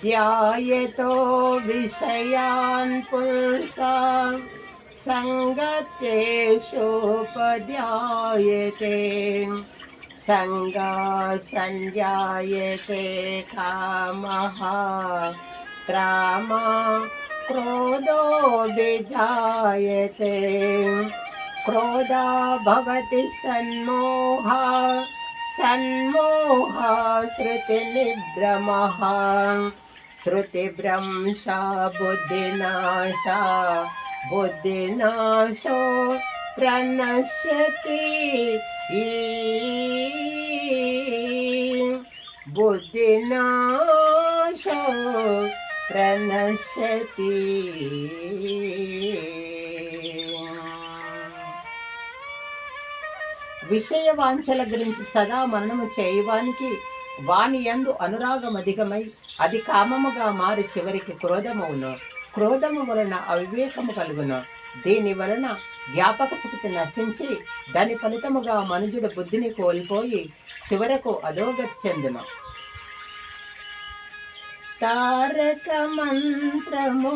ध्यायतो विषयान् पुंसां सङ्गत्येषोपध्यायते सङ्गासञ्जायते कामः क्रामा क्रोधोऽभिजायते क्रोधा भवति सन्मोहा सन्मोहा श्रुतिनिभ्रमः श्रुतिभ्रंशा बुद्धिनाशा बुद्धिनाशो प्रणश्यति बुद्धिनाशो प्रणश्यति. విషయవాంఛల గురించి సదా మననము చేయవానికి వాని యందు అనురాగం అధికమై అది కామముగా మారి చివరికి క్రోధమవును. క్రోధము వలన అవివేకము కలుగును. దీని వలన జ్ఞాపక శక్తి నశించి దాని ఫలితముగా మనుజుడు బుద్ధిని కోల్పోయి చివరకు అధోగతి చెందును. తారక మంత్రము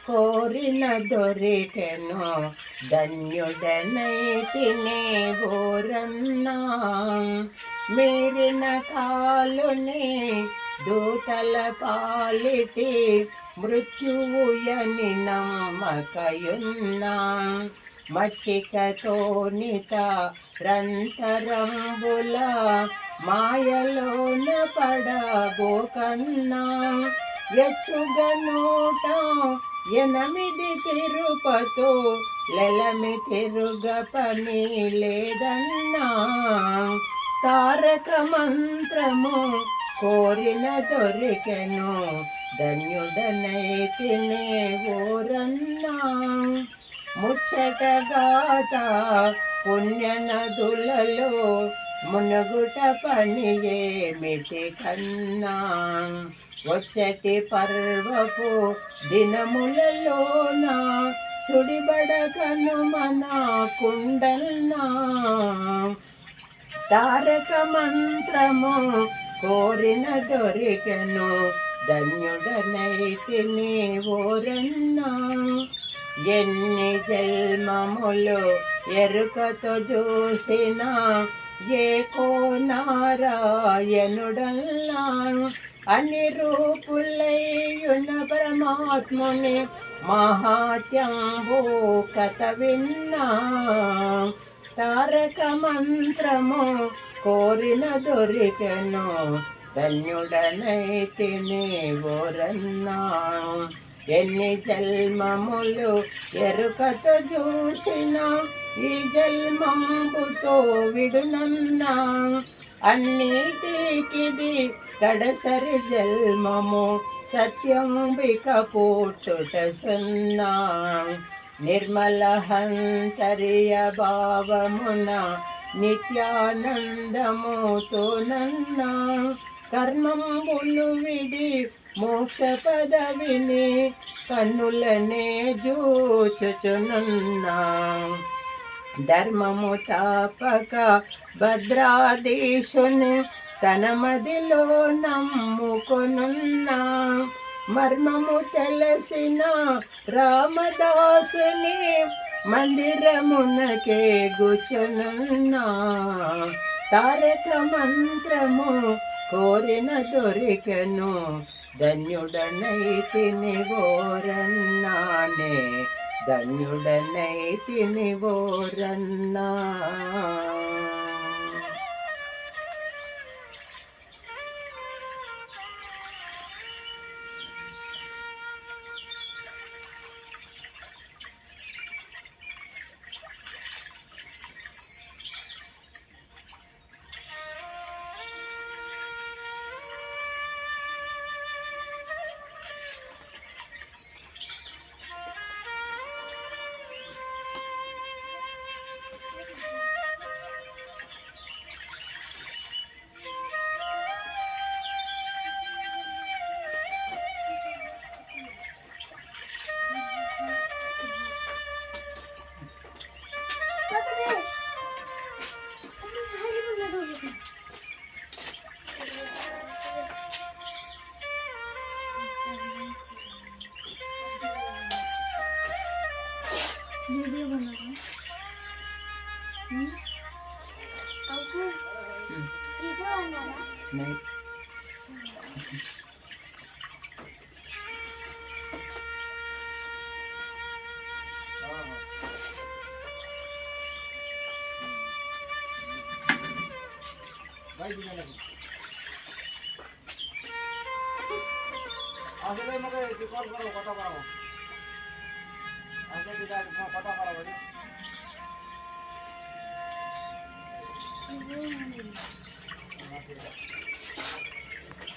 కోరిన దొరికెను ధన్యుడనైతినే ఓరన్నా మీరిన కాలునే దూతల పాలిటి మృత్యువుయని నమ్మకయున్నా మచ్చికతోనిత రంతరంబుల మాయలోన పడబోకన్నా యచ్చుగనూట 8 తిరుపతో లెలమి తిరుగ పని లేదన్నా తారక మంత్రము కోరిన దొరికెను ధన్యుడనైతినే ఓరన్నా ముచ్చటగాత పుణ్యనదులలో మునుగుట పని ఏమిటి కన్నా వచ్చటి పర్వపు దినములలోన సుడిబడకను మన కుండల్నా తారక మంత్రము కోరిన దొరికెను ధన్యుడనైతినే ఓరన్నా ఎన్ని జన్మములు ఎరుకతో చూసిన ఏకో నారాయణుడల్లా అన్ని రూపులైయున్న పరమాత్ముని మహాత్యంబు కథ విన్నా తారక మంత్రము కోరిన దొరికెను ధన్యుడనైతినే ఓరన్నా ఎన్ని జన్మములు ఎరుకతో చూసిన ఈ జన్మంబుతో విడునన్నా అన్నిటికిది కడసరి జన్మము సత్యంబిక పుట్టుట సున్నా నిర్మలహంతర్య భావమున నిత్యానందముతో నన్నా కర్మంబులు విడి మోక్ష పదవిని కన్నులనే జూచుచునున్నా ధర్మము తాపక భద్రాధీశుని తన మదిలో నమ్ముకొనున్నా మర్మము తెలిసిన రామదాసుని మందిరమునకే గుచునున్నా తారక మంత్రము కోరిన దొరికెను ధన్యుడనైతిని ఓరన్నానే ధన్యుడనైతిని ఓరన్నా. नाही. আসলে মগে কি কল করো কথা বলো আসলে দিদা কথা বলো বলি